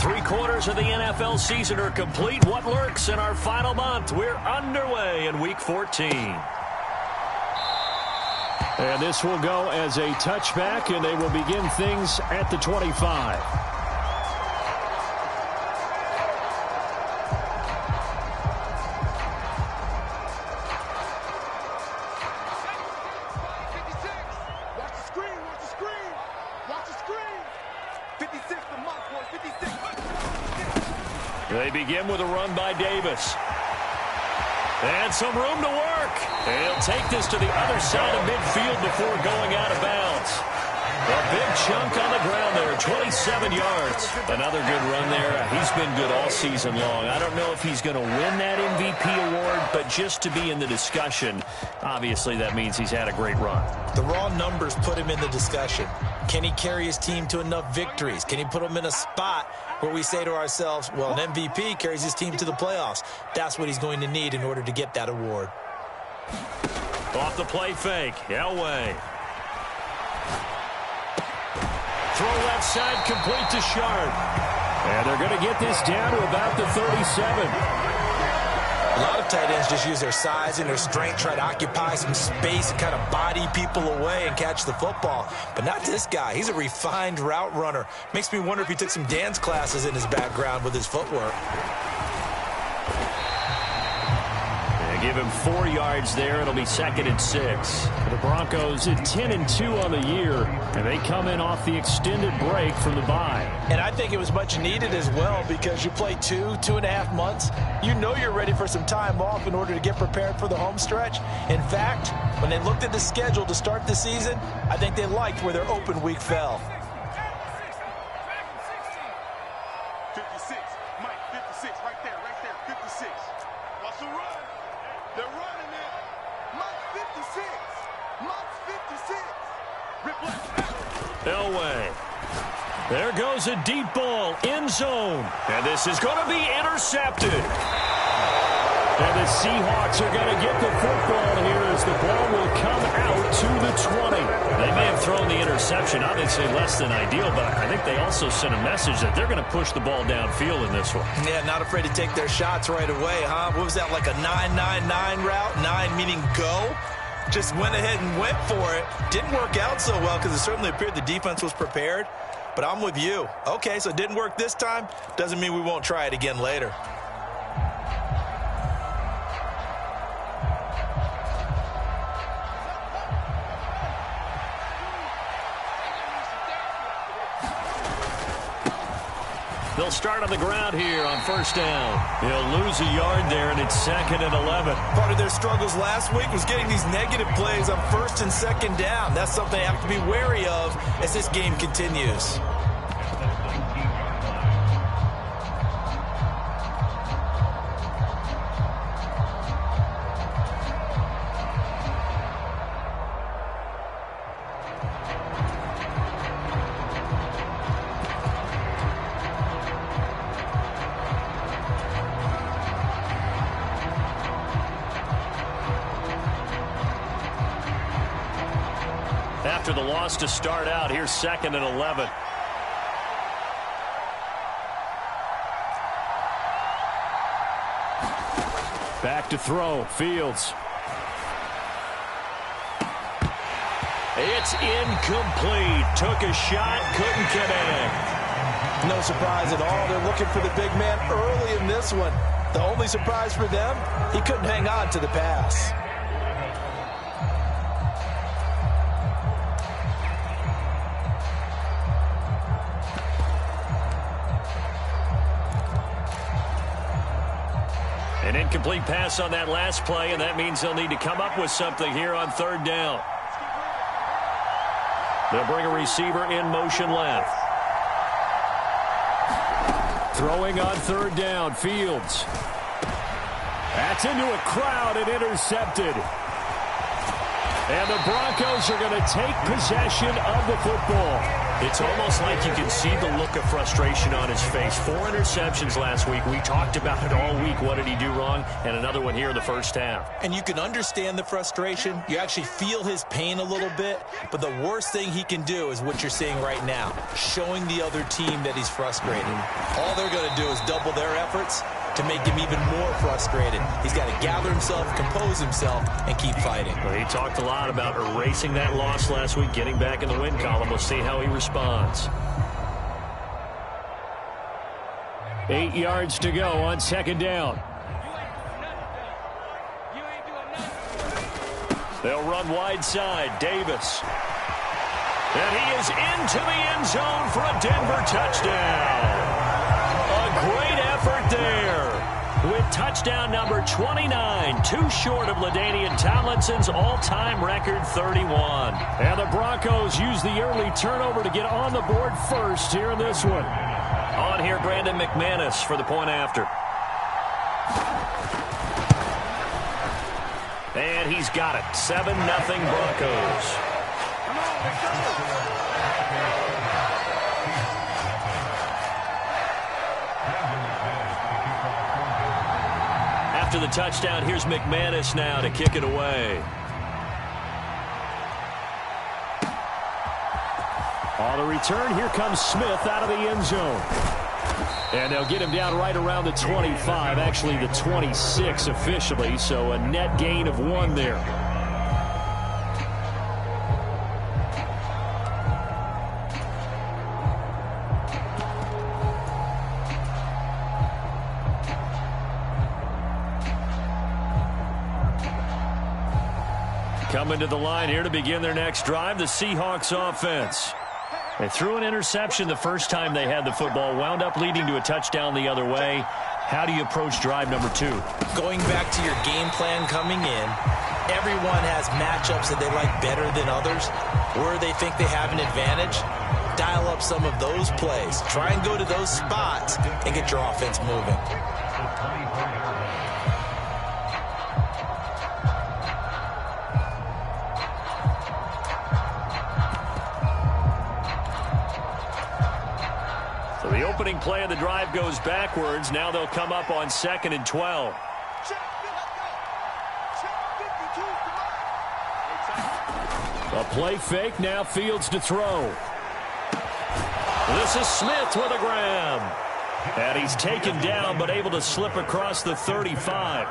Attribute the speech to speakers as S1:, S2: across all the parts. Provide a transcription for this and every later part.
S1: Three-quarters of the NFL season are complete. What lurks in our final month? We're underway in Week 14.
S2: And this will go as a touchback, and they will begin things at the 25.
S1: They begin with a run by Davis. And some room to work. He'll take this to the other side of midfield before going out of bounds. A big chunk on the ground there, 27 yards. Another good run there. He's been good all season long. I don't know if he's going to win that MVP award, but just to be in the discussion, obviously that means he's had a great run.
S3: The raw numbers put him in the discussion. Can he carry his team to enough victories? Can he put them in a spot where we say to ourselves, well, an MVP carries his team to the playoffs. That's what he's going to need in order to get that award.
S1: Off the play fake. Elway. Throw left side, complete to Sharp.
S2: And they're going to get this down to about the 37.
S3: A lot of tight ends just use their size and their strength, try to occupy some space and kind of body people away and catch the football. But not this guy. He's a refined route runner. Makes me wonder if he took some dance classes in his background with his footwork.
S1: Give him 4 yards there. It'll be 2nd and 6.
S2: The Broncos at 10-2 on the year, and they come in off the extended break from the bye.
S3: And I think it was much needed as well because you play 2.5 months. You know you're ready for some time off in order to get prepared for the home stretch. In fact, when they looked at the schedule to start the season, I think they liked where their open week fell.
S4: 56, Mike, 56, right there, 56. Watch the run. They're running it. Mike 56. Mike 56.
S1: Elway. There goes a deep ball. End zone. And this is going to be intercepted.
S2: And the Seahawks are going to get the football here as the ball will come out to the 20.
S1: They may have thrown the interception, obviously less than ideal, but I think they also sent a message that they're going to push the ball downfield in this one.
S3: Yeah, not afraid to take their shots right away, huh? What was that, like a 9-9-9 route? 9 meaning go? Just went ahead and went for it. Didn't work out so well because it certainly appeared the defense was prepared. But I'm with you. Okay, so it didn't work this time. Doesn't mean we won't try it again later.
S1: They'll start on the ground here on first down. He'll lose a yard there, and it's 2nd and 11.
S3: Part of their struggles last week was getting these negative plays on 1st and 2nd down. That's something they have to be wary of as this game continues.
S1: After the loss to start out, here's 2nd and 11.
S2: Back to throw. Fields.
S1: It's incomplete. Took a shot, couldn't connect.
S3: No surprise at all. They're looking for the big man early in this one. The only surprise for them, he couldn't hang on to the pass.
S1: An incomplete pass on that last play, and that means they'll need to come up with something here on 3rd down. They'll bring a receiver in motion left.
S2: Throwing on 3rd down, Fields. That's into a crowd and intercepted. And the Broncos are going to take possession of the football.
S1: It's almost like you can see the look of frustration on his face. 4 interceptions last week. We talked about it all week. What did he do wrong? And another one here in the first half.
S3: And you can understand the frustration. You actually feel his pain a little bit. But the worst thing he can do is what you're seeing right now, showing the other team that he's frustrated. All they're going to do is double their efforts to make him even more frustrated. He's got to gather himself, compose himself, and keep fighting.
S1: Well, he talked a lot about erasing that loss last week, getting back in the win column. We'll see how he responds.
S2: 8 yards to go on second down.
S1: They'll run wide side. Davis. And he is into the end zone for a Denver touchdown. A great effort there with touchdown number 29, too short of LaDainian Tomlinson's all-time record 31.
S2: And the Broncos use the early turnover to get on the board first here in this one.
S1: On here, Brandon McManus for the point after. And he's got it. 7-0 Broncos. After the touchdown, here's McManus now to kick it away.
S2: On the return, here comes Smith out of the end zone. And they'll get him down right around the 25, actually the 26 officially, so a net gain of 1 there.
S1: Coming to the line here to begin their next drive, the Seahawks offense. They threw an interception the first time they had the football, wound up leading to a touchdown the other way. How do you approach drive number 2?
S3: Going back to your game plan coming in, everyone has matchups that they like better than others, where they think they have an advantage. Dial up some of those plays. Try and go to those spots and get your offense moving.
S1: The opening play of the drive goes backwards. Now they'll come up on 2nd and 12.
S2: A play fake, now Fields to throw.
S1: This is Smith with a grab. And he's taken down, but able to slip across the 35.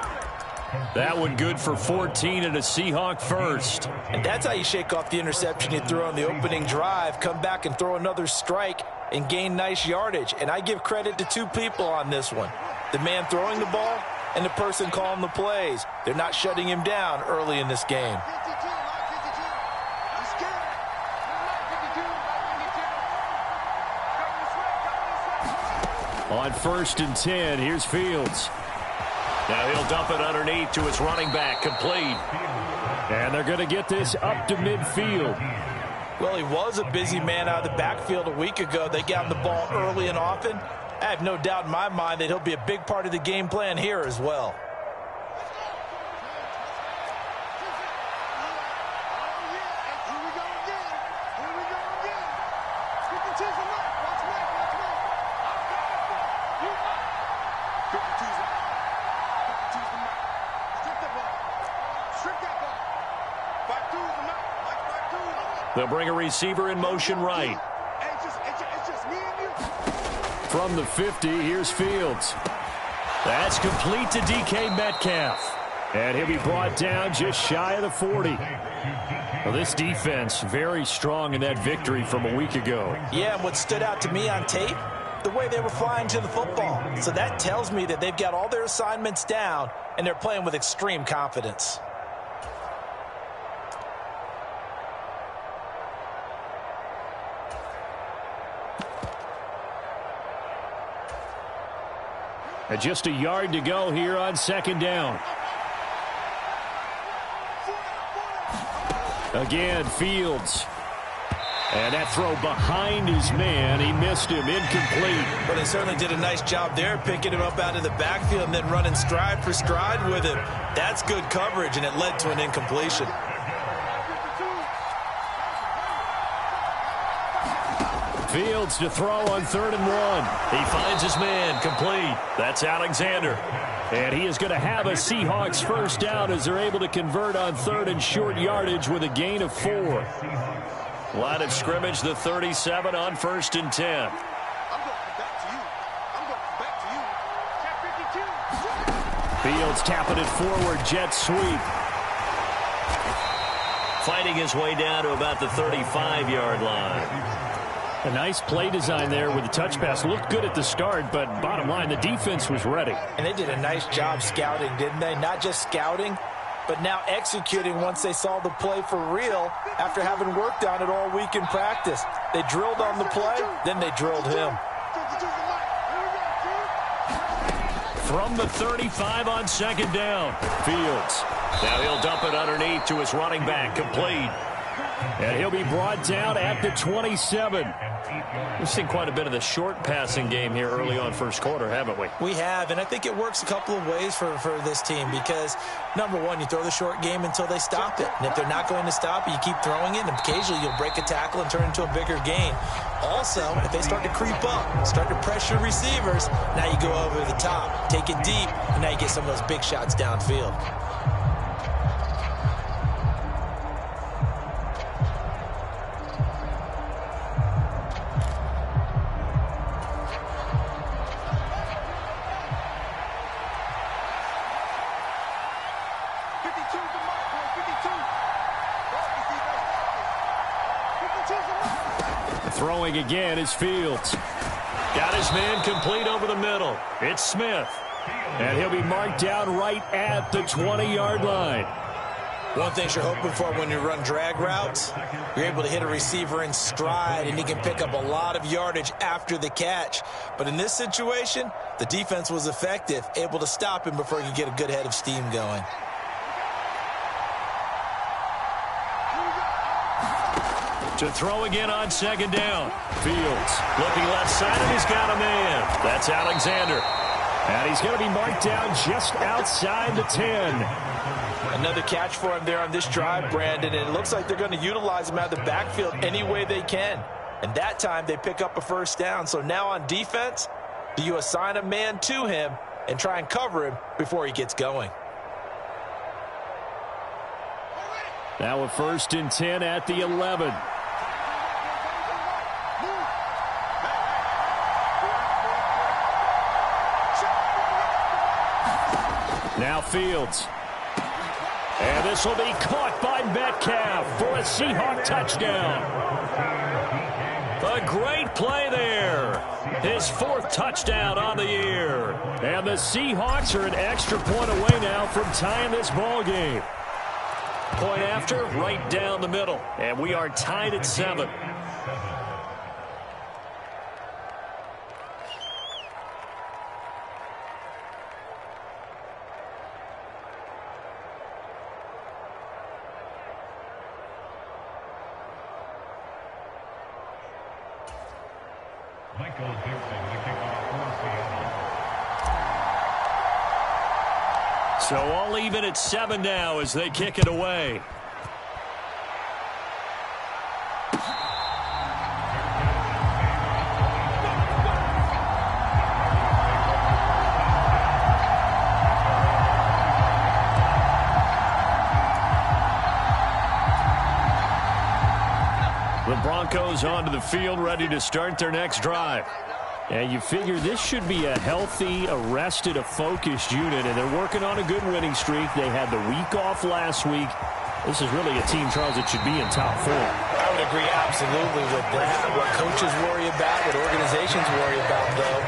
S1: That one good for 14 and a Seahawk first.
S3: And that's how you shake off the interception you threw on the opening drive. Come back and throw another strike and gain nice yardage. And I give credit to 2 people on this one. The man throwing the ball and the person calling the plays. They're not shutting him down early in this game.
S2: On 1st and 10, here's Fields.
S1: Now he'll dump it underneath to his running back, complete.
S2: And they're going to get this up to midfield.
S3: Well, he was a busy man out of the backfield a week ago. They got him the ball early and often. I have no doubt in my mind that he'll be a big part of the game plan here as well.
S1: They'll bring a receiver in motion right.
S2: From the 50, here's Fields.
S1: That's complete to DK Metcalf.
S2: And he'll be brought down just shy of the 40.
S1: Well, this defense very strong in that victory from a week ago.
S3: Yeah, and what stood out to me on tape, the way they were flying to the football. So that tells me that they've got all their assignments down, and they're playing with extreme confidence.
S2: And just a yard to go here on 2nd down. Again, Fields. And that throw behind his man. He missed him, incomplete.
S3: But they certainly did a nice job there, picking him up out of the backfield and then running stride for stride with him. That's good coverage, and it led to an incompletion.
S2: Fields to throw on 3rd and 1.
S1: He finds his man, complete. That's Alexander.
S2: And he is going to have a Seahawks first down as they're able to convert on 3rd and short yardage with a gain of 4.
S1: Line of scrimmage, the 37 on 1st and 10.
S4: I'm going back to you. I'm going back to you. Check 52.
S2: Fields tapping it forward, jet sweep.
S1: Fighting his way down to about the 35-yard line.
S2: A nice play design there with the touch pass. Looked good at the start, but bottom line, the defense was ready.
S3: And they did a nice job scouting, didn't they? Not just scouting, but now executing once they saw the play for real after having worked on it all week in practice. They drilled on the play, then they drilled him.
S2: From the 35 on 2nd down, Fields.
S1: Now he'll dump it underneath to his running back, complete.
S2: And he'll be brought down at the 27.
S1: We've seen quite a bit of the short passing game here early on first quarter, haven't we?
S3: We have, and I think it works a couple of ways for this team because, number one, you throw the short game until they stop it. And if they're not going to stop it, you keep throwing it, and occasionally you'll break a tackle and turn it into a bigger gain. Also, if they start to creep up, start to pressure receivers, now you go over the top, take it deep, and now you get some of those big shots downfield.
S2: Throwing again is Fields.
S1: Got his man complete over the middle. It's Smith.
S2: And he'll be marked down right at the 20-yard line.
S3: One thing you're hoping for when you run drag routes, you're able to hit a receiver in stride, and he can pick up a lot of yardage after the catch. But in this situation, the defense was effective, able to stop him before he could get a good head of steam going.
S2: To throw again on 2nd down.
S1: Fields looking left side, and he's got a man. That's Alexander.
S2: And he's going to be marked down just outside the 10.
S3: Another catch for him there on this drive, Brandon, and it looks like they're going to utilize him out of the backfield any way they can. And that time they pick up a first down. So now on defense, do you assign a man to him and try and cover him before he gets going?
S2: Now a 1st and 10 at the 11. Now Fields. And this will be caught by Metcalf for a Seahawk touchdown.
S1: A great play there. His 4th touchdown on the year.
S2: And the Seahawks are an extra point away now from tying this ball game.
S1: Point after, right down the middle. And we are tied at 7. So all even at 7 now as they kick it away.
S2: The Broncos onto the field, ready to start their next drive. And you figure this should be a healthy, a rested, a focused unit, and they're working on a good winning streak. They had the week off last week. This is really a team, Charles, that should be in top form.
S3: I would agree absolutely with that. What coaches worry about, what organizations worry about, though,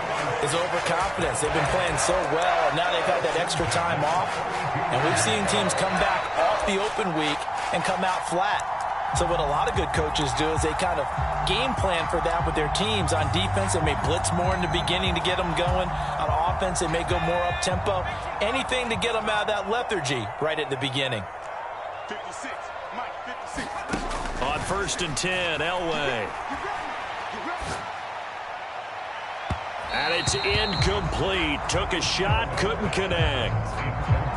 S3: is overconfidence. They've been playing so well, and now they've had that extra time off. And we've seen teams come back off the open week and come out flat. So what a lot of good coaches do is they kind of game plan for that with their teams. On defense, they may blitz more in the beginning to get them going. On offense, they may go more up-tempo. Anything to get them out of that lethargy right at the beginning.
S4: 56, Mike, 56.
S1: On 1st and 10, Elway. And it's incomplete. Took a shot, couldn't connect.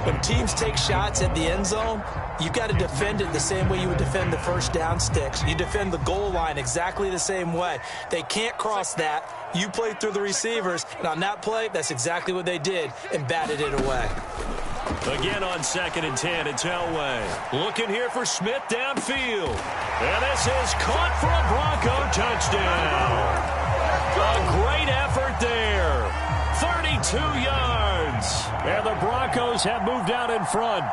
S3: When teams take shots at the end zone, you've got to defend it the same way you would defend the first down sticks. You defend the goal line exactly the same way. They can't cross that. You play through the receivers, and on that play, that's exactly what they did and batted it away.
S2: Again on 2nd and 10, it's Elway. Looking here for Smith downfield. And this is caught for a Bronco touchdown. A great effort there. 32 yards. And the Broncos have moved out in front.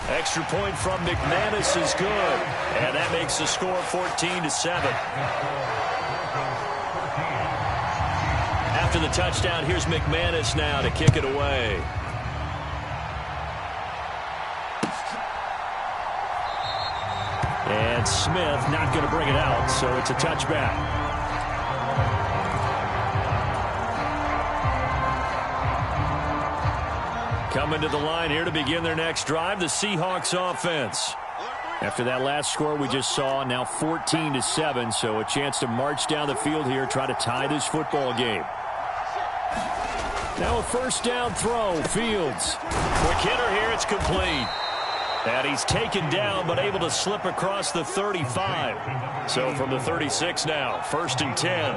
S2: Extra point from McManus is good. And that makes the score 14-7. After the touchdown, here's McManus now to kick it away. And Smith not going to bring it out, so it's a touchback. Coming to the line here to begin their next drive, the Seahawks offense. After that last score we just saw, now 14-7, so a chance to march down the field here, try to tie this football game. Now a first down throw, Fields. Quick hitter here, it's complete. And he's taken down, but able to slip across the 35. So from the 36 now, 1st and 10.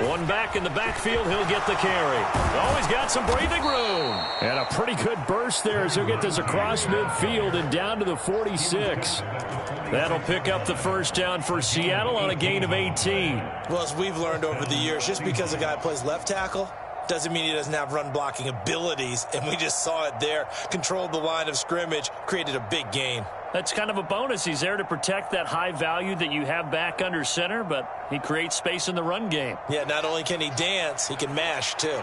S2: One back in the backfield, he'll get the carry. Oh, he's got some breathing room. And a pretty good burst there as he'll get this across midfield and down to the 46. That'll pick up the first down for Seattle on a gain of 18.
S3: Well, as we've learned over the years, just because a guy plays left tackle doesn't mean he doesn't have run blocking abilities. And we just saw it there. Controlled the line of scrimmage, created a big gain.
S2: That's kind of a bonus. He's there to protect that high value that you have back under center, but he creates space in the run game.
S3: Yeah, not only can he dance, he can mash too.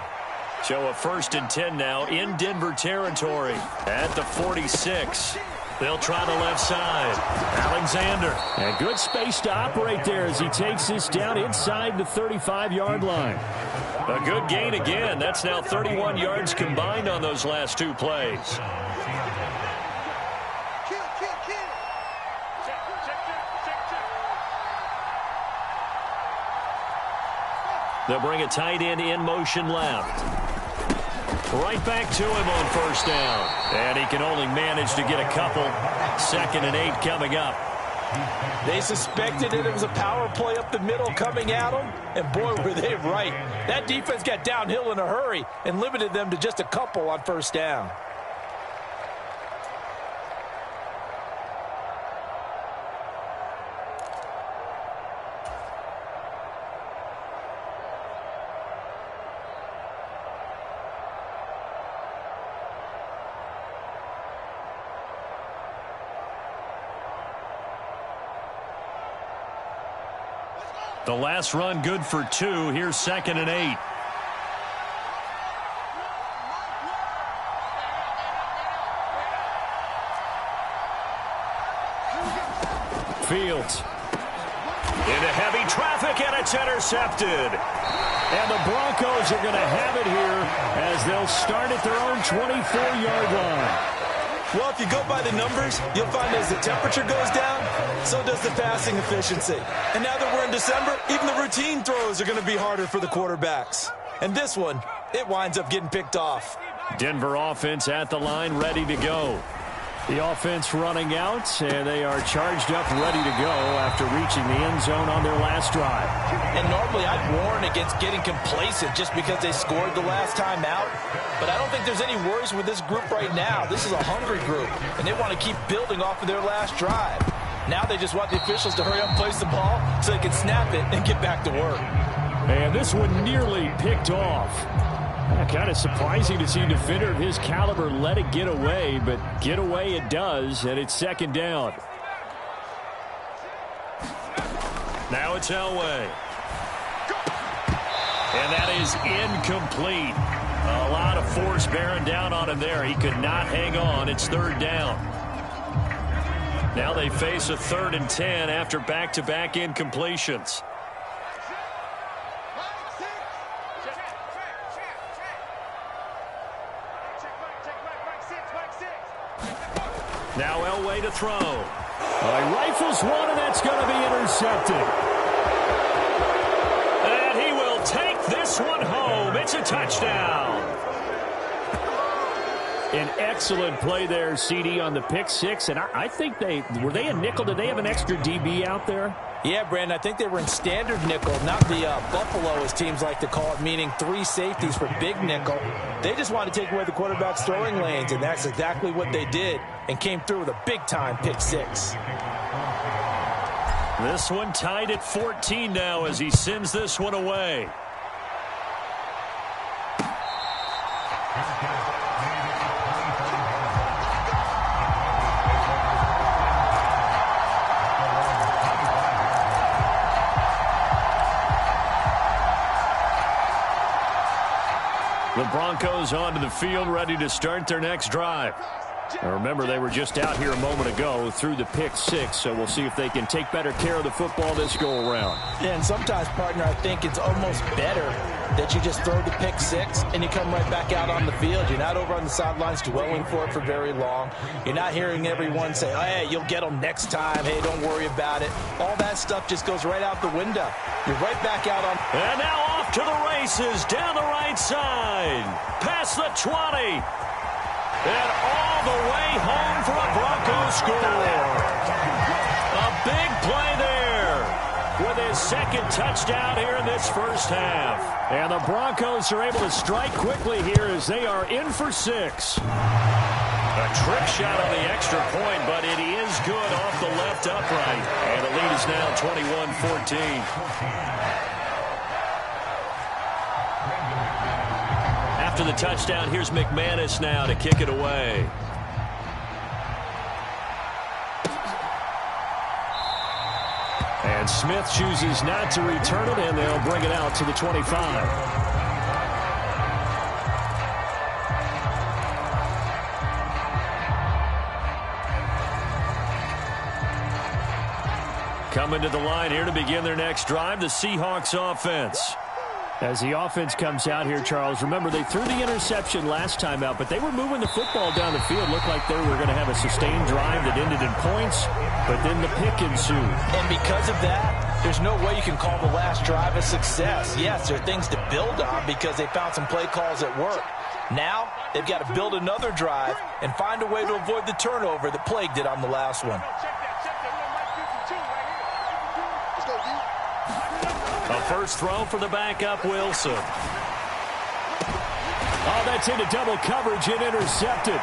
S2: So a 1st and 10 now in Denver territory at the 46. They'll try the left side. Alexander. And good space to operate there as he takes this down inside the 35-yard line. A good gain again. That's now 31 yards combined on those last 2 plays. They'll bring a tight end in motion left. Right back to him on first down. And he can only manage to get a couple. 2nd and 8 coming up.
S3: They suspected that it was a power play up the middle coming at them, and boy, were they right. That defense got downhill in a hurry and limited them to just a couple on first down.
S2: The last run good for 2. Here's 2nd and 8. Fields. Into heavy traffic, and it's intercepted. And the Broncos are going to have it here as they'll start at their own 24-yard line.
S3: Well, if you go by the numbers, you'll find as the temperature goes down, so does the passing efficiency. And now that we're in December, even the routine throws are going to be harder for the quarterbacks. And this one, it winds up getting picked off.
S2: Denver offense at the line, ready to go. The offense running out, and they are charged up, ready to go after reaching the end zone on their last drive.
S3: And normally I'd warn against getting complacent just because they scored the last time out. But I don't think there's any worries with this group right now. This is a hungry group, and they want to keep building off of their last drive. Now they just want the officials to hurry up and place the ball so they can snap it and get back to work.
S2: And this one nearly picked off. Kind of surprising to see a defender of his caliber let it get away, but get away it does, and it's 2nd down. Now it's Elway. And that is incomplete. A lot of force bearing down on him there. He could not hang on. It's 3rd down. Now they face a 3rd and 10 after back-to-back incompletions. Now Elway to throw. He rifles one, and that's going to be intercepted. And he will take this one home. It's a touchdown. An excellent play there, CD, on the pick six. And I think were they a nickel? Did they have an extra DB out there?
S3: Yeah, Brandon, I think they were in standard nickel, not the Buffalo, as teams like to call it, meaning 3 safeties for big nickel. They just wanted to take away the quarterback's throwing lanes, and that's exactly what they did, and came through with a big-time pick six.
S2: This one tied at 14 now as he sends this one away. The Broncos onto the field, ready to start their next drive. Now remember, they were just out here a moment ago through the pick six, so we'll see if they can take better care of the football this go-around.
S3: Yeah, and sometimes, partner, I think it's almost better that you just throw the pick six and you come right back out on the field. You're not over on the sidelines dwelling for it for very long. You're not hearing everyone say, oh, hey, you'll get them next time. Hey, don't worry about it. All that stuff just goes right out the window. You're right back out on.
S2: And now off to the races down the right side. Past the 20. And all the way home for a Broncos score. A big play there with his second touchdown here in this first half. And the Broncos are able to strike quickly here as they are in for 6. A trick shot on the extra point, but it is good off the left upright. And the lead is now 21-14. After the touchdown, here's McManus now to kick it away. And Smith chooses not to return it, and they'll bring it out to the 25. Coming to the line here to begin their next drive, the Seahawks offense. As the offense comes out here, Charles, remember they threw the interception last time out, but they were moving the football down the field. Looked like they were going to have a sustained drive that ended in points, but then the pick ensued.
S3: And because of that, there's no way you can call the last drive a success. Yes, there are things to build on because they found some play calls that work. Now, they've got to build another drive and find a way to avoid the turnover that plagued it on the last one.
S2: A first throw for the backup, Wilson. Oh, that's into double coverage and intercepted.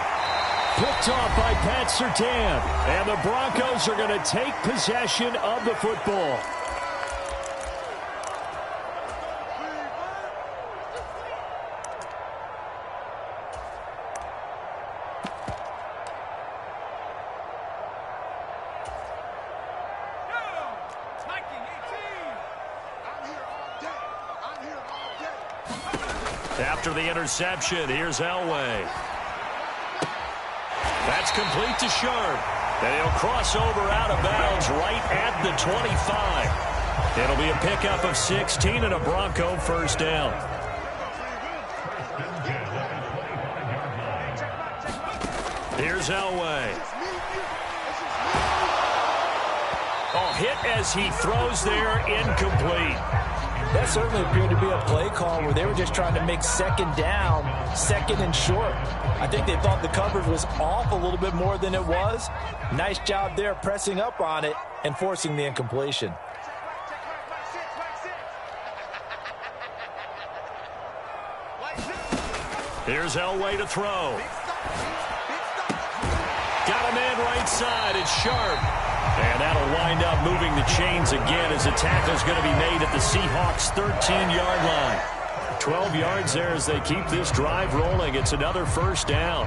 S2: Picked off by Pat Surtain. And the Broncos are going to take possession of the football. After the interception, here's Elway. That's complete to Sharp. And he'll cross over out of bounds right at the 25. It'll be a pickup of 16 and a Bronco first down. Here's Elway. Oh, hit as he throws there, incomplete.
S3: That certainly appeared to be a play call where they were just trying to make second down, second and short. I think they thought the coverage was off a little bit more than it was. Nice job there pressing up on it and forcing the incompletion.
S2: Here's Elway to throw. Got a man right side. It's Sharp. And that'll wind up moving the chains again as the tackle's going to be made at the Seahawks' 13-yard line. 12 yards there as they keep this drive rolling. It's another first down.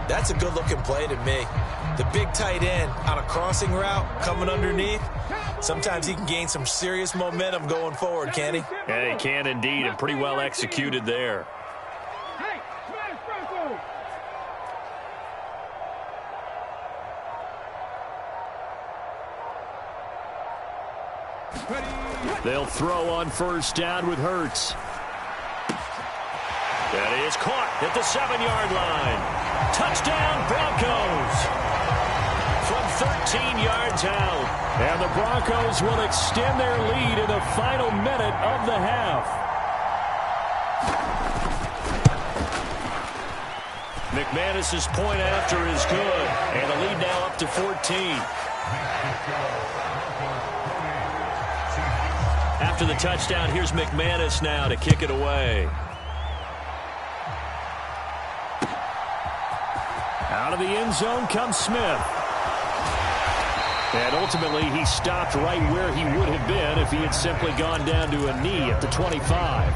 S3: That's a good-looking play to me. The big tight end on a crossing route coming underneath. Sometimes he can gain some serious momentum going forward, can't he?
S2: Yeah, he can indeed, and pretty well executed there. They'll throw on first down with Hurts. That is caught at the 7-yard line. Touchdown, Broncos. 13 yards out. And the Broncos will extend their lead in the final minute of the half. McManus's point after is good. And the lead now up to 14. After the touchdown, here's McManus now to kick it away. Out of the end zone comes Smith. And ultimately, he stopped right where he would have been if he had simply gone down to a knee at the 25.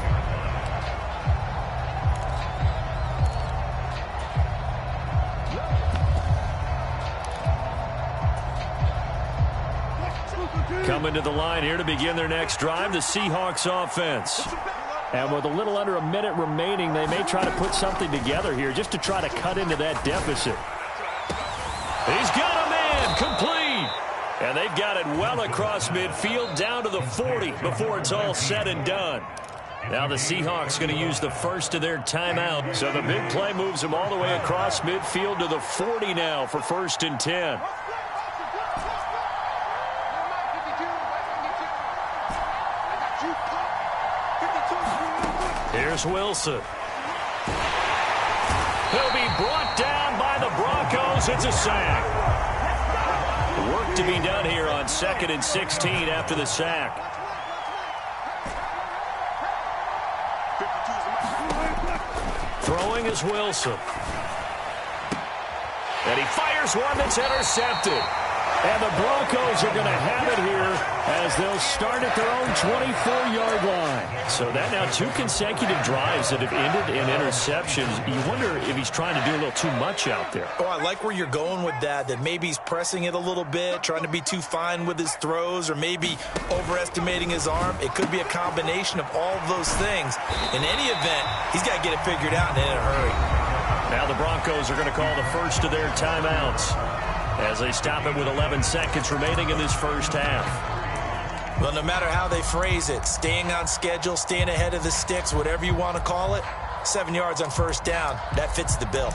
S2: Coming to the line here to begin their next drive, the Seahawks offense. And with a little under a minute remaining, they may try to put something together here just to try to cut into that deficit. He's got a man, complete. And they've got it well across midfield, down to the 40 before it's all said and done. Now the Seahawks going to use the first of their timeout. So the big play moves them all the way across midfield to the 40 now for 1st and 10. Here's Wilson. He'll be brought down by the Broncos. It's a sack. Work to be done here on 2nd and 16 after the sack. Throwing is Wilson. And he fires one that's intercepted. And the Broncos are going to have it here as they'll start at their own 24-yard line. So that now 2 consecutive drives that have ended in interceptions. You wonder if he's trying to do a little too much out there.
S3: Oh, I like where you're going with that maybe he's pressing it a little bit, trying to be too fine with his throws, or maybe overestimating his arm. It could be a combination of all of those things. In any event, he's got to get it figured out and in a hurry.
S2: Now the Broncos are going to call the first of their timeouts as they stop it with 11 seconds remaining in this first half.
S3: Well, no matter how they phrase it, staying on schedule, staying ahead of the sticks, whatever you want to call it, 7 yards on 1st down, that fits the bill.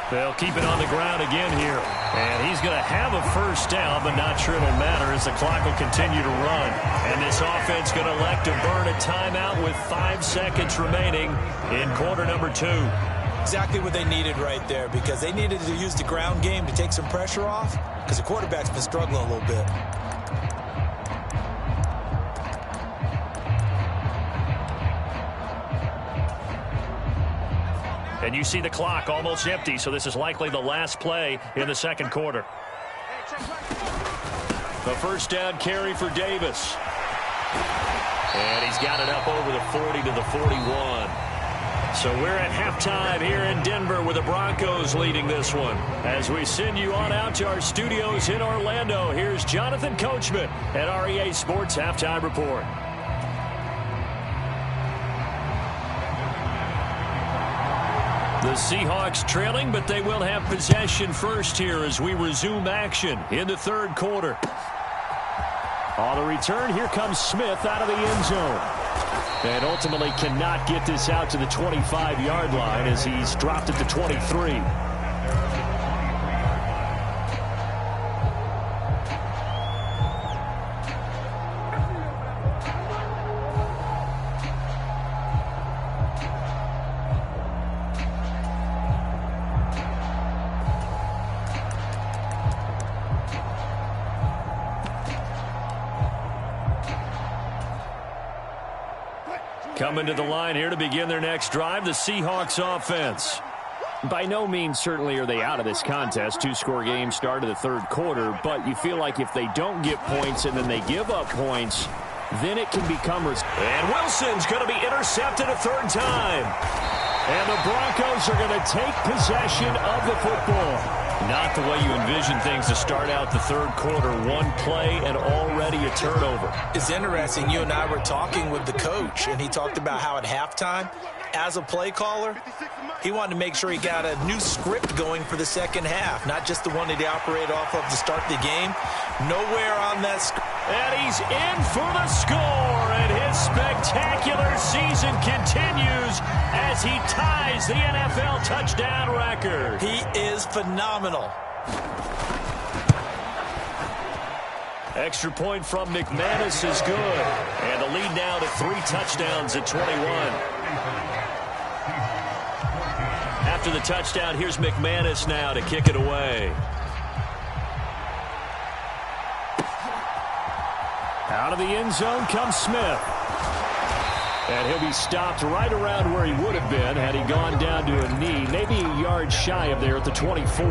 S2: They'll keep it on the ground again here. And he's going to have a 1st down, but not sure it'll matter as the clock will continue to run. And this offense going to elect to burn a timeout with 5 seconds remaining in quarter number 2.
S3: Exactly what they needed right there, because they needed to use the ground game to take some pressure off, because the quarterback's been struggling a little bit.
S2: And you see the clock almost empty, so this is likely the last play in the 2nd quarter. The 1st down carry for Davis. And he's got it up over the 40 to the 41. So we're at halftime here in Denver with the Broncos leading this one. As we send you on out to our studios in Orlando, here's Jonathan Coachman at REA Sports Halftime Report. The Seahawks trailing, but they will have possession first here as we resume action in the 3rd quarter. On the return, here comes Smith out of the end zone. And ultimately cannot get this out to the 25-yard line as he's dropped it to 23. Coming to the line here to begin their next drive, the Seahawks offense. By no means certainly are they out of this contest. 2-score game start of the 3rd quarter, but you feel like if they don't get points and then they give up points, then it can become... And Wilson's going to be intercepted a 3rd time. And the Broncos are going to take possession of the football. Not the way you envision things to start out the 3rd quarter. 1 play and already a turnover.
S3: It's interesting. You and I were talking with the coach, and he talked about how at halftime, as a play caller, he wanted to make sure he got a new script going for the 2nd half, not just the one that he operated off of to start the game. Nowhere on that script
S2: And he's in for the score, and his spectacular season continues as he ties the NFL touchdown record.
S3: He is phenomenal.
S2: Extra point from McManus is good. And the lead now to 3 touchdowns at 21. After the touchdown, here's McManus now to kick it away. Out of the end zone comes Smith. And he'll be stopped right around where he would have been had he gone down to a knee, maybe a yard shy of there at the 24.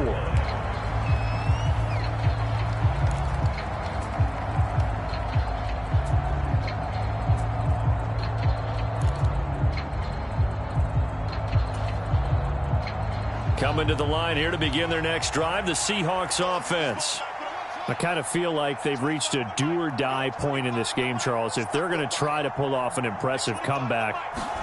S2: Coming to the line here to begin their next drive, the Seahawks offense. I kind of feel like they've reached a do-or-die point in this game, Charles. If they're going to try to pull off an impressive comeback,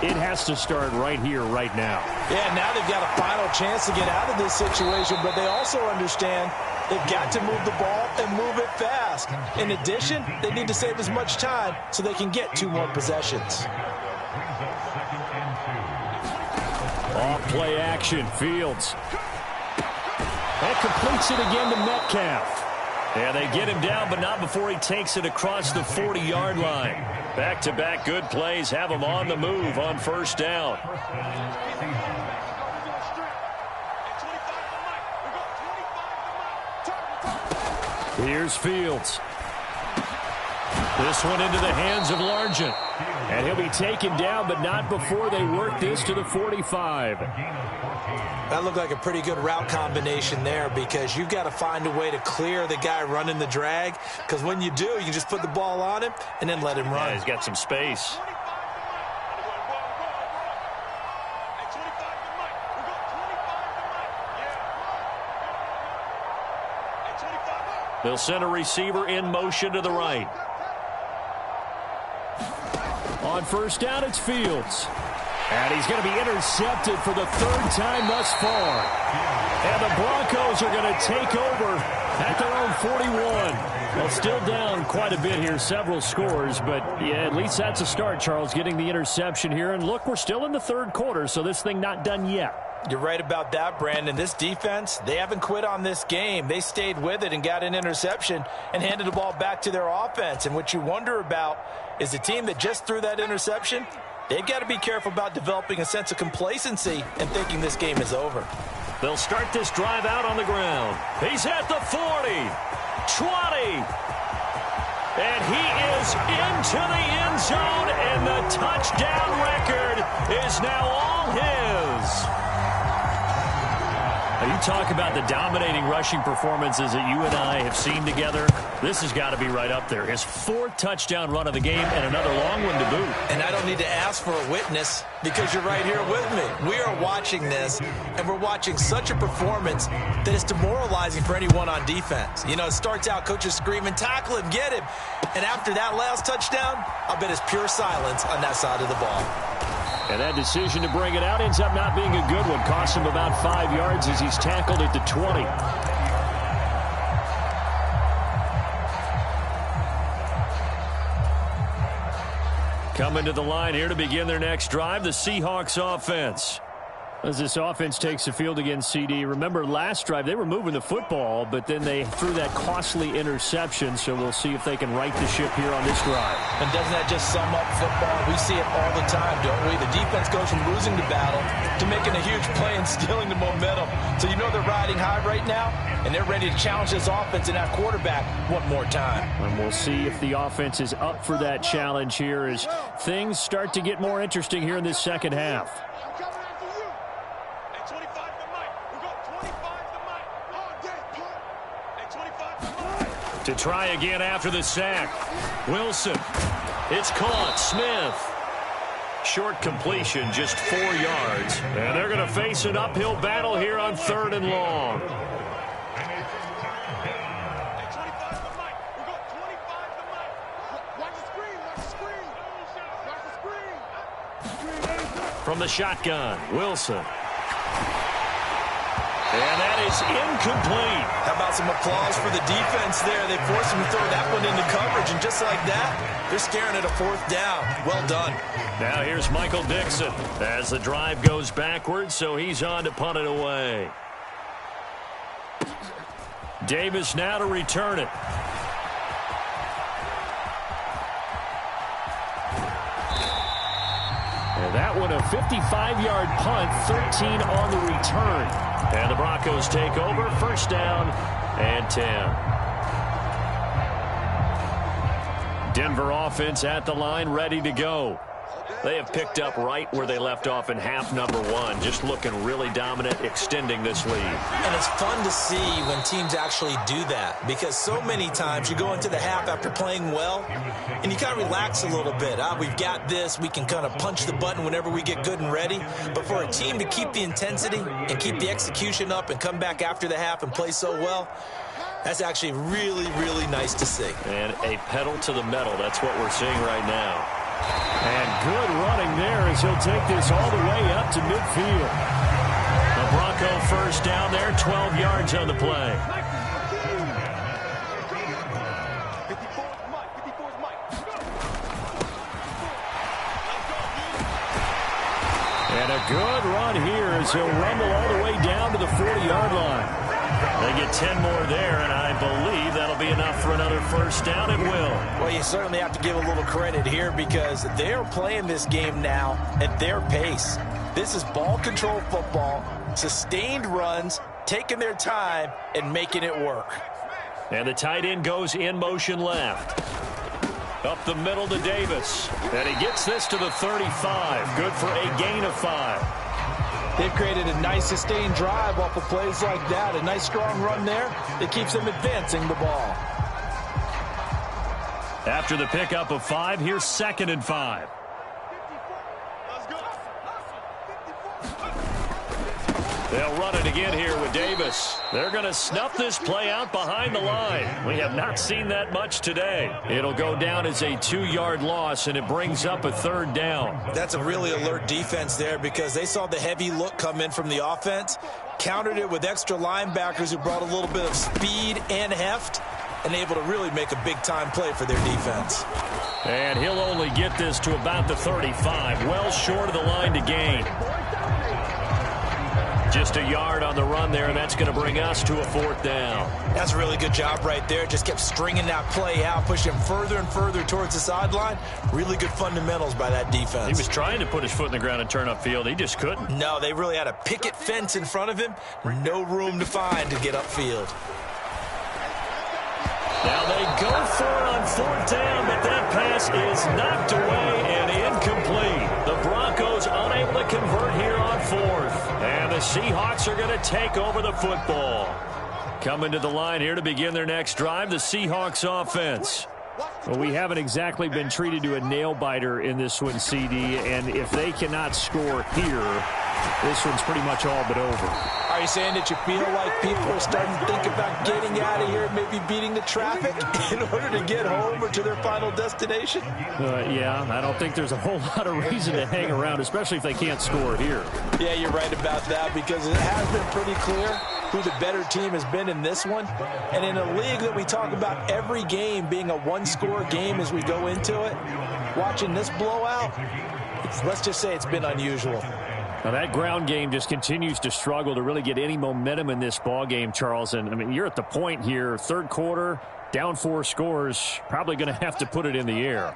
S2: it has to start right here, right now.
S3: Yeah, now they've got a final chance to get out of this situation, but they also understand they've got to move the ball and move it fast. In addition, they need to save as much time so they can get 2 more possessions.
S2: Off play action, Fields. And completes it again to Metcalf. Yeah, they get him down, but not before he takes it across the 40-yard line. Back-to-back good plays have him on the move on first down. Here's Fields. This one into the hands of Largent. And he'll be taken down, but not before they work this to the 45.
S3: That looked like a pretty good route combination there because you've got to find a way to clear the guy running the drag, because when you do, you just put the ball on him and then let him run.
S2: Yeah, he's got some space. They'll send a receiver in motion to the right. On first down, it's Fields. And he's going to be intercepted for the 3rd time thus far. And the Broncos are going to take over at their own 41. Well, still down quite a bit here, several scores. But, yeah, at least that's a start, Charles, getting the interception here. And, look, we're still in the 3rd quarter, so this thing not done yet.
S3: You're right about that, Brandon. This defense, they haven't quit on this game. They stayed with it and got an interception and handed the ball back to their offense. And what you wonder about is the team that just threw that interception, they've got to be careful about developing a sense of complacency and thinking this game is over.
S2: They'll start this drive out on the ground. He's at the 40, 20. And he is into the end zone, and the touchdown record is now all his. You talk about the dominating rushing performances that you and I have seen together. This has got to be right up there. His 4th touchdown run of the game and another long one to boot.
S3: And I don't need to ask for a witness because you're right here with me. We are watching this, and we're watching such a performance that is demoralizing for anyone on defense. You know, it starts out coaches screaming, tackle him, get him. And after that last touchdown, I'll bet it's pure silence on that side of the ball.
S2: And that decision to bring it out ends up not being a good one. Cost him about 5 yards as he's tackled at the 20. Coming to the line here to begin their next drive, the Seahawks offense. As this offense takes the field against CD, remember last drive they were moving the football, but then they threw that costly interception, so we'll see if they can right the ship here on this drive.
S3: And doesn't that just sum up football? We see it all the time, don't we? The defense goes from losing the battle to making a huge play and stealing the momentum. So you know they're riding high right now, and they're ready to challenge this offense and that quarterback one more time.
S2: And we'll see if the offense is up for that challenge here as things start to get more interesting here in this second half. To try again after the sack. Wilson. It's caught. Smith. Short completion, just 4 yards. And they're going to face an uphill battle here on 3rd and long. From the shotgun, Wilson. And that is incomplete.
S3: How about some applause for the defense there? They forced him to throw that one into coverage, and just like that, they're staring at a 4th down. Well done.
S2: Now here's Michael Dixon as the drive goes backwards, so he's on to punt it away. Davis now to return it. And that one a 55-yard punt, 13 on the return. And the Broncos take over, 1st down and 10. Denver offense at the line, ready to go. They have picked up right where they left off in half number 1, just looking really dominant, extending this lead.
S3: And it's fun to see when teams actually do that, because so many times you go into the half after playing well, and you kind of relax a little bit. We've got this. We can kind of punch the button whenever we get good and ready. But for a team to keep the intensity and keep the execution up and come back after the half and play so well, that's actually really, really nice to see.
S2: And a pedal to the metal. That's what we're seeing right now. And good running there as he'll take this all the way up to midfield. The Bronco 1st down there, 12 yards on the play.
S4: 54's Mike. 54's Mike.
S2: And a good run here as he'll rumble all the way down to the 40-yard line. They get 10 more there, and I believe that'll be enough for another 1st down. It will.
S3: Well, you certainly have to give a little credit here because they're playing this game now at their pace. This is ball control football, sustained runs, taking their time, and making it work.
S2: And the tight end goes in motion left. Up the middle to Davis. And he gets this to the 35. Good for a gain of 5.
S3: They've created a nice sustained drive off of plays like that. A nice strong run there that keeps them advancing the ball.
S2: After the pickup of 5, here's 2nd and 5.
S4: Let's go.
S2: They'll run it again here with Davis. They're going to snuff this play out behind the line. We have not seen that much today. It'll go down as a 2-yard loss, and it brings up a 3rd down.
S3: That's a really alert defense there because they saw the heavy look come in from the offense, countered it with extra linebackers who brought a little bit of speed and heft, and able to really make a big-time play for their defense.
S2: And he'll only get this to about the 35, well short of the line to gain. Just a yard on the run there, and that's going to bring us to a 4th down.
S3: That's a really good job right there. Just kept stringing that play out, pushing him further and further towards the sideline. Really good fundamentals by that defense.
S2: He was trying to put his foot in the ground and turn upfield. He just couldn't.
S3: No, they really had a picket fence in front of him. No room to find to get upfield.
S2: Now they go for it on 4th down, but that pass is knocked away and incomplete. The Broncos unable to convert here on 4th. And the Seahawks are going to take over the football. Coming to the line here to begin their next drive, the Seahawks offense. Well, we haven't exactly been treated to a nail-biter in this one, CD, and if they cannot score here, this one's pretty much all but over.
S3: Are you saying that you feel like people are starting to think about getting out of here and maybe beating the traffic in order to get home or to their final destination?
S2: Yeah, I don't think there's a whole lot of reason to hang around, especially if they can't score here.
S3: Yeah, you're right about that because it has been pretty clear who the better team has been in this one. And in a league that we talk about every game being a one-score game as we go into it, watching this blowout, let's just say it's been unusual.
S2: Now that ground game just continues to struggle to really get any momentum in this ball game, Charles. And I mean, you're at the point here, 3rd quarter, down 4 scores, probably going to have to put it in the air.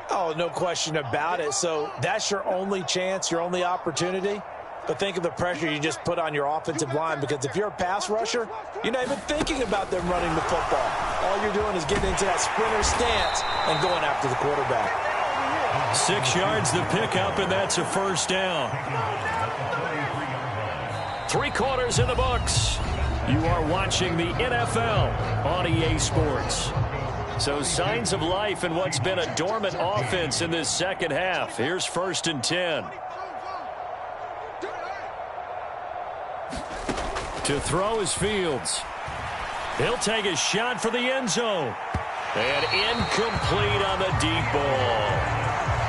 S3: Oh, no question about it. So that's your only chance, your only opportunity. But think of the pressure you just put on your offensive line, because if you're a pass rusher, you're not even thinking about them running the football. All you're doing is getting into that sprinter stance and going after the quarterback.
S2: 6 yards the pickup, and that's a 1st down. 3 quarters in the books. You are watching the NFL on EA Sports. So signs of life in what's been a dormant offense in this second half. Here's 1st and 10. To throw is Fields. He'll take a shot for the end zone. And incomplete on the deep ball.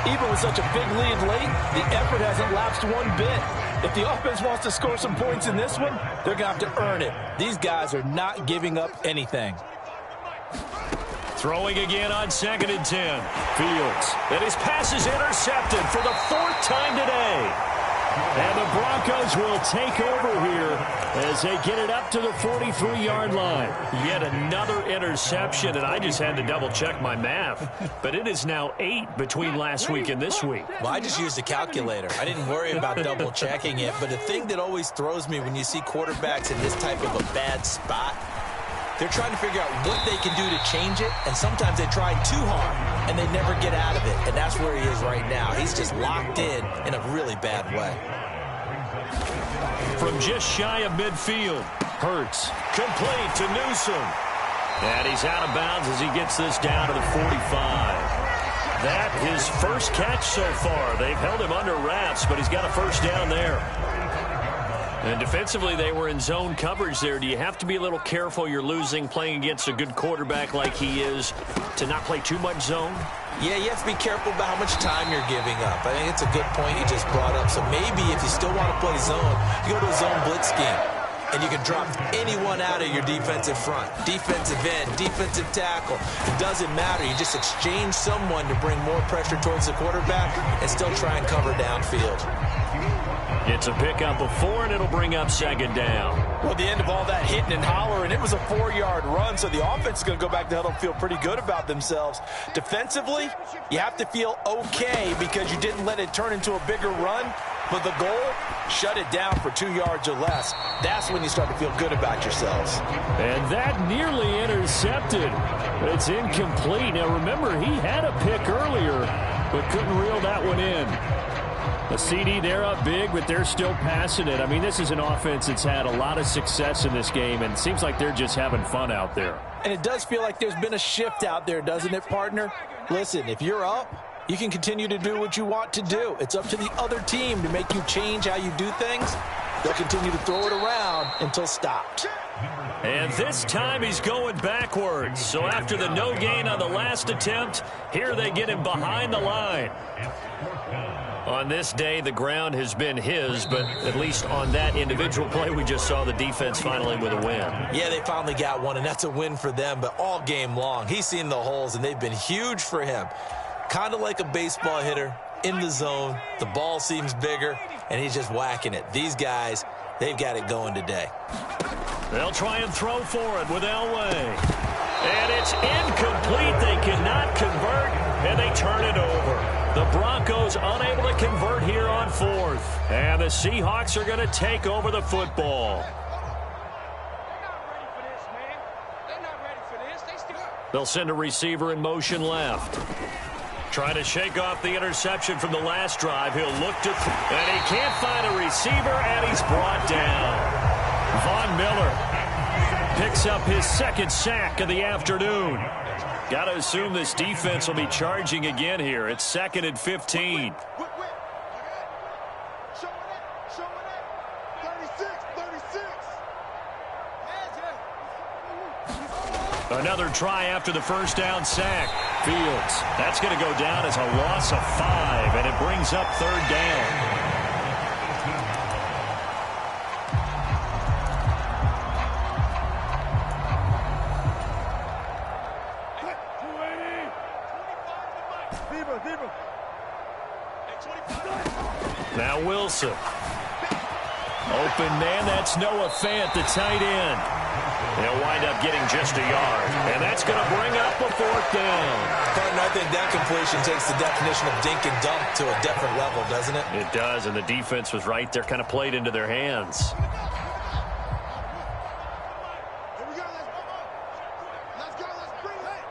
S3: Even with such a big lead late, the effort hasn't lapsed one bit. If the offense wants to score some points in this one, they're going to have to earn it. These guys are not giving up anything.
S2: Throwing again on 2nd and 10. Fields. And his pass is intercepted for the 4th time today. And the Broncos will take over here as they get it up to the 43-yard line. Yet another interception, and I just had to double-check my math. But it is now 8 between last week and this week.
S3: Well, I just used a calculator. I didn't worry about double-checking it. But the thing that always throws me when you see quarterbacks in this type of a bad spot, they're trying to figure out what they can do to change it, and sometimes they try too hard, and they never get out of it. And that's where he is right now. He's just locked in a really bad way.
S2: From just shy of midfield, Hurts. Complete to Newsom. And he's out of bounds as he gets this down to the 45. That his first catch so far. They've held him under wraps, but he's got a first down there. And defensively, they were in zone coverage there. Do you have to be a little careful you're losing playing against a good quarterback like he is to not play too much zone?
S3: Yeah, you have to be careful about how much time you're giving up. I think it's a good point you just brought up. So maybe if you still want to play zone, you go to a zone blitz scheme. And you can drop anyone out of your defensive front. Defensive end, defensive tackle. It doesn't matter. You just exchange someone to bring more pressure towards the quarterback and still try and cover downfield.
S2: It's a pickup of 4, and it'll bring up 2nd down.
S3: Well, at the end of all that hitting and hollering, it was a 4-yard run, so the offense is going to go back to the huddle and feel pretty good about themselves. Defensively, you have to feel okay because you didn't let it turn into a bigger run, but the goal, shut it down for 2 yards or less. That's when you start to feel good about yourselves.
S2: And that nearly intercepted. It's incomplete. Now, remember, he had a pick earlier, but couldn't reel that one in. The CD, they're up big, but they're still passing it. I mean, this is an offense that's had a lot of success in this game, and it seems like they're just having fun out there.
S3: And it does feel like there's been a shift out there, doesn't it, partner? Listen, if you're up, you can continue to do what you want to do. It's up to the other team to make you change how you do things. They'll continue to throw it around until stopped.
S2: And this time he's going backwards. So after the no gain on the last attempt, here they get him behind the line. On this day, the ground has been his, but at least on that individual play, we just saw the defense finally with a win.
S3: Yeah, they finally got one, and that's a win for them, but all game long, he's seen the holes, and they've been huge for him. Kind of like a baseball hitter in the zone. The ball seems bigger, and he's just whacking it. These guys, they've got it going today.
S2: They'll try and throw for it with Elway. And it's incomplete. They cannot convert, and they turn it over. The Broncos unable to convert here on 4th. And the Seahawks are going to take over the football. They'll send a receiver in motion left. Trying to shake off the interception from the last drive. He'll look to and he can't find a receiver, and he's brought down. Von Miller picks up his 2nd sack of the afternoon. Got to assume this defense will be charging again here. It's 2nd and 15. Another try after the first down sack. Fields. That's going to go down as a loss of 5, and it brings up 3rd down. Now Wilson. Open man, that's Noah Fant, the tight end. They'll wind up getting just a yard. And that's going to bring up a 4th down.
S3: Partner, I think that completion takes the definition of dink and dunk to a different level, doesn't it?
S2: It does, and the defense was right there, kind of played into their hands.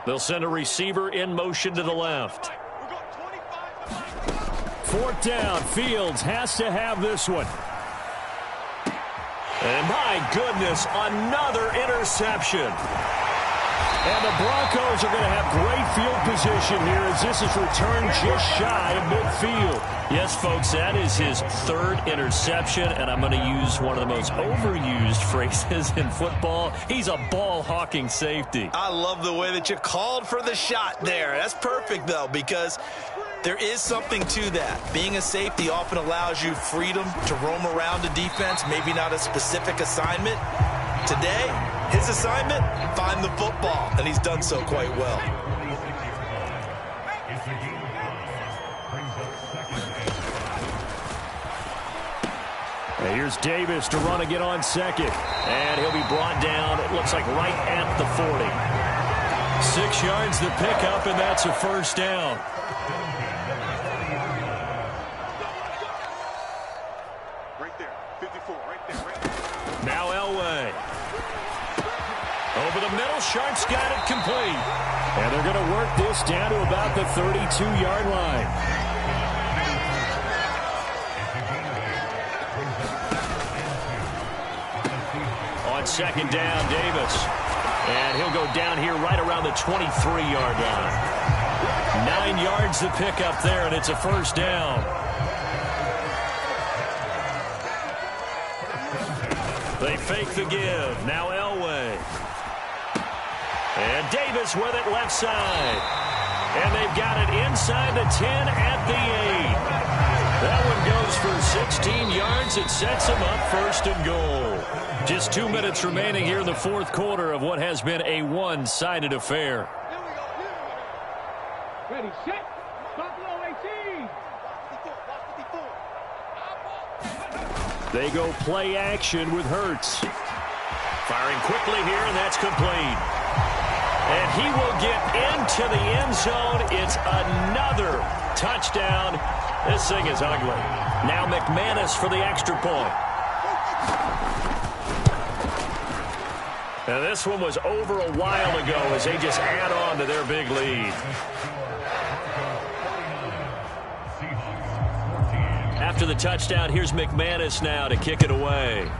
S2: They'll send a receiver in motion to the left. 4th down. Fields has to have this one. And my goodness, another interception. And the Broncos are going to have great field position here as this is returned just shy of midfield. Yes, folks, that is his 3rd interception, and I'm going to use one of the most overused phrases in football. He's a ball-hawking safety.
S3: I love the way that you called for the shot there. That's perfect, though, because There is something to that. Being a safety often allows you freedom to roam around the defense, maybe not a specific assignment. Today, his assignment, find the football, and he's done so quite well.
S2: And here's Davis to run again on second. And he'll be brought down, it looks like right at the 40.
S1: 6 yards the pickup, and that's a first down.
S4: Right there, 54, right there.
S1: Now Elway. Over the middle, Sharp's got it complete.
S2: And they're going to work this down to about the 32-yard line.
S1: On second down, Davis. And he'll go down here right around the 23-yard line. 9 yards the pickup there, and it's a first down. They fake the give. Now Elway. And Davis with it left side. And they've got it inside the 10 at the 8. That one goes for 16 yards. It sets them up first and goal. Just 2 minutes remaining here in the fourth quarter of what has been a one-sided affair.
S5: Ready, set, Buffalo 18.
S2: They go play action with Hurts.
S1: Firing quickly here, and that's complete. And he will get into the end zone. It's another touchdown. This thing is ugly. Now McManus for the extra point. Now this one was over a while ago as they just add on to their big lead. After the touchdown, here's McManus now to kick it away.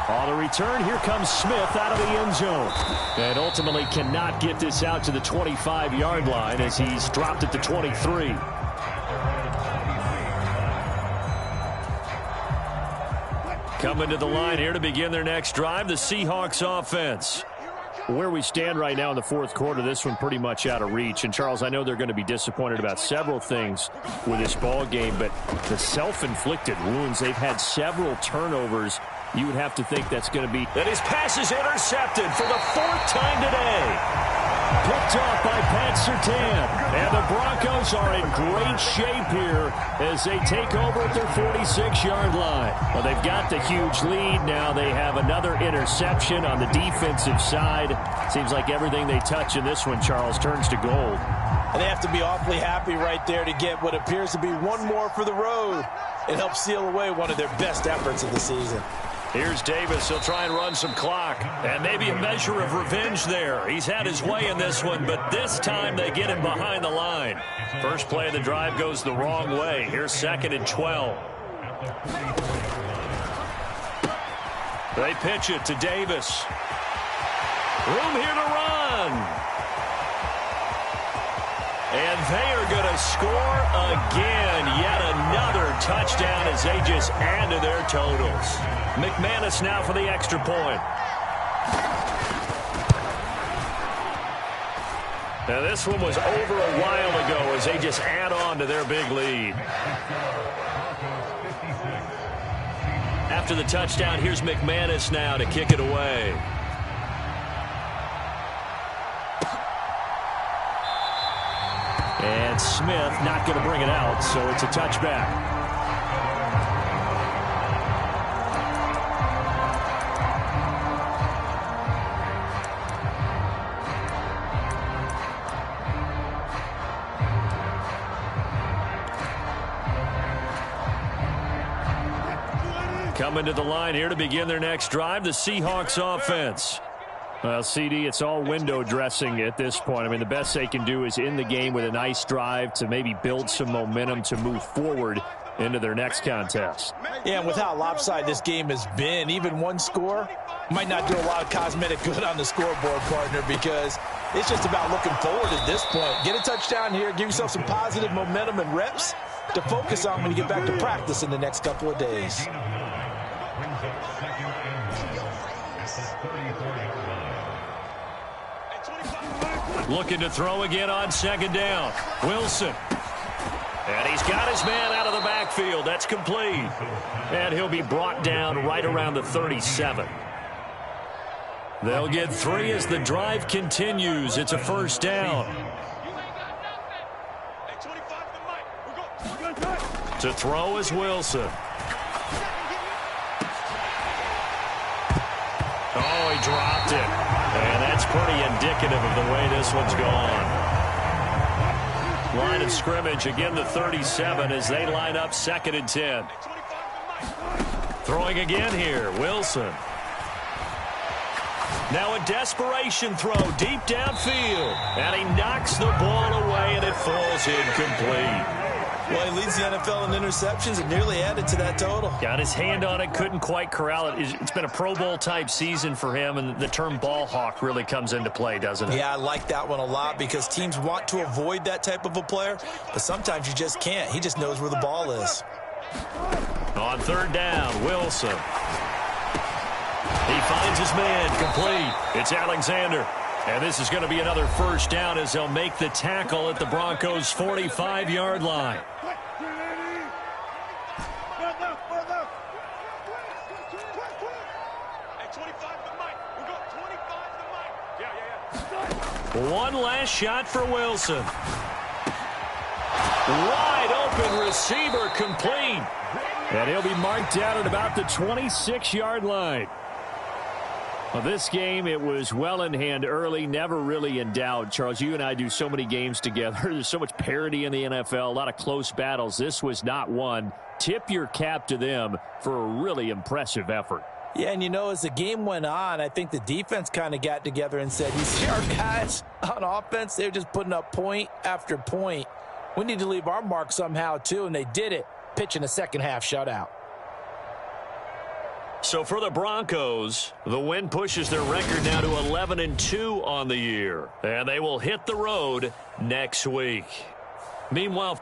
S2: On the return, here comes Smith out of the end zone. And ultimately cannot get this out to the 25-yard line as he's dropped it to 23.
S1: Coming to the line here to begin their next drive, the Seahawks offense.
S2: Where we stand right now in the fourth quarter, this one pretty much out of reach. And, Charles, I know they're going to be disappointed about several things with this ball game, but the self-inflicted wounds, they've had several turnovers. You would have to think that's going to be.
S1: And his pass is intercepted for the 4th time today.
S2: Picked off by Pat Surtain.
S1: And the Broncos are in great shape here
S2: as they take over at their 46-yard line. Well, they've got the huge lead. Now they have another interception on the defensive side. Seems like everything they touch in this one, Charles, turns to gold.
S3: And they have to be awfully happy right there to get what appears to be one more for the road. It helps seal away one of their best efforts of the season.
S1: Here's Davis. He'll try and run some clock. And maybe a measure of revenge there. He's had his way in this one, but this time they get him behind the line. First play of the drive goes the wrong way. Here's 2nd and 12. They pitch it to Davis. Room here to run. And they are going to score again. Yet another touchdown as they just add to their totals. McManus now for the extra point. Now this one was over a while ago as they just add on to their big lead. After the touchdown, here's McManus now to kick it away.
S2: And Smith not going to bring it out, so it's a touchback.
S1: Coming to the line here to begin their next drive, the Seahawks offense.
S2: Well, CD, it's all window dressing at this point. I mean, the best they can do is in the game with a nice drive to maybe build some momentum to move forward into their next contest.
S3: Yeah, and with how lopsided this game has been, even one score might not do a lot of cosmetic good on the scoreboard, partner, because it's just about looking forward at this point. Get a touchdown here, give yourself some positive momentum and reps to focus on when you get back to practice in the next couple of days.
S2: Looking to throw again on second down. Wilson. And he's got his man out of the backfield. That's complete. And he'll be brought down right around the 37. They'll get 3 as the drive continues. It's a first down. To throw is Wilson. Oh, he dropped it. And that's pretty indicative of the way this one's gone. Line of scrimmage, again the 37 as they line up 2nd and 10. Throwing again here, Wilson. Now a desperation throw deep downfield. And he knocks the ball away and it falls incomplete.
S3: Well, he leads the NFL in interceptions and nearly added to that total.
S2: Got his hand on it, couldn't quite corral it. It's been a Pro Bowl-type season for him, and the term ball hawk really comes into play, doesn't it?
S3: Yeah, I like that one a lot because teams want to avoid that type of a player, but sometimes you just can't. He just knows where the ball is.
S2: On 3rd down, Wilson. He finds his man, complete. It's Alexander. And this is going to be another first down as they'll make the tackle at the Broncos' 45-yard line. One last shot for Wilson. Wide open receiver, complete. And he'll be marked down at about the 26-yard line. Well, this game, it was well in hand early, never really in doubt. Charles, you and I do so many games together. There's so much parity in the NFL, a lot of close battles. This was not one. Tip your cap to them for a really impressive effort.
S3: Yeah, and you know, as the game went on, I think the defense kind of got together and said, you see our guys on offense, they're just putting up point after point. We need to leave our mark somehow, too, and they did it, pitching a second-half shutout.
S2: So for the Broncos, the win pushes their record now to 11-2 on the year. And they will hit the road next week. Meanwhile,